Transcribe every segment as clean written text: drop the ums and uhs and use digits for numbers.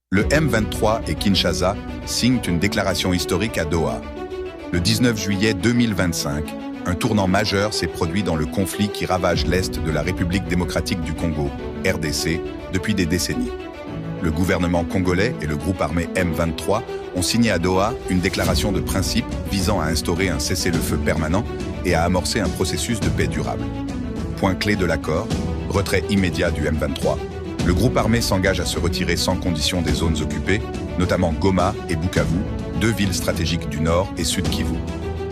Le M23 et Kinshasa signent une déclaration historique à Doha. Le 19 juillet 2025, un tournant majeur s'est produit dans le conflit qui ravage l'Est de la République démocratique du Congo, RDC, depuis des décennies. Le gouvernement congolais et le groupe armé M23 ont signé à Doha une déclaration de principe visant à instaurer un cessez-le-feu permanent et à amorcer un processus de paix durable. Point clé de l'accord, retrait immédiat du M23. Le groupe armé s'engage à se retirer sans condition des zones occupées, notamment Goma et Bukavu, deux villes stratégiques du Nord et Sud Kivu.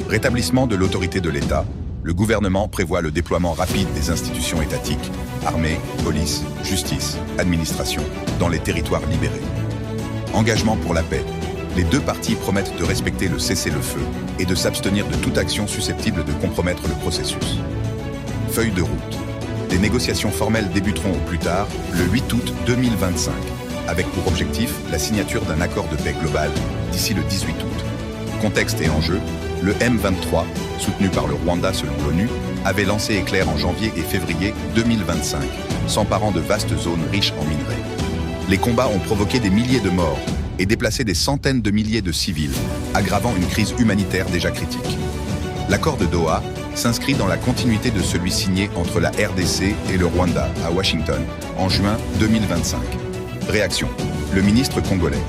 Rétablissement de l'autorité de l'État, le gouvernement prévoit le déploiement rapide des institutions étatiques, armée, police, justice, administration, dans les territoires libérés. Engagement pour la paix. Les deux parties promettent de respecter le cessez-le-feu et de s'abstenir de toute action susceptible de compromettre le processus. Feuille de route. Les négociations formelles débuteront au plus tard, le 8 août 2025, avec pour objectif la signature d'un accord de paix global d'ici le 18 août. Contexte et enjeux, le M23, soutenu par le Rwanda selon l'ONU, avait lancé éclair en janvier et février 2025, s'emparant de vastes zones riches en minerais. Les combats ont provoqué des milliers de morts et déplacé des centaines de milliers de civils, aggravant une crise humanitaire déjà critique. L'accord de Doha s'inscrit dans la continuité de celui signé entre la RDC et le Rwanda à Washington en juin 2025. Réaction. Le ministre congolais.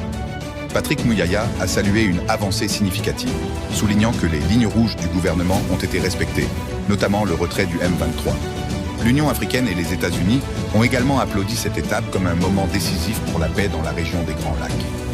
Patrick Muyaya a salué une avancée significative, soulignant que les lignes rouges du gouvernement ont été respectées, notamment le retrait du M23. L'Union africaine et les États-Unis ont également applaudi cette étape comme un moment décisif pour la paix dans la région des Grands Lacs.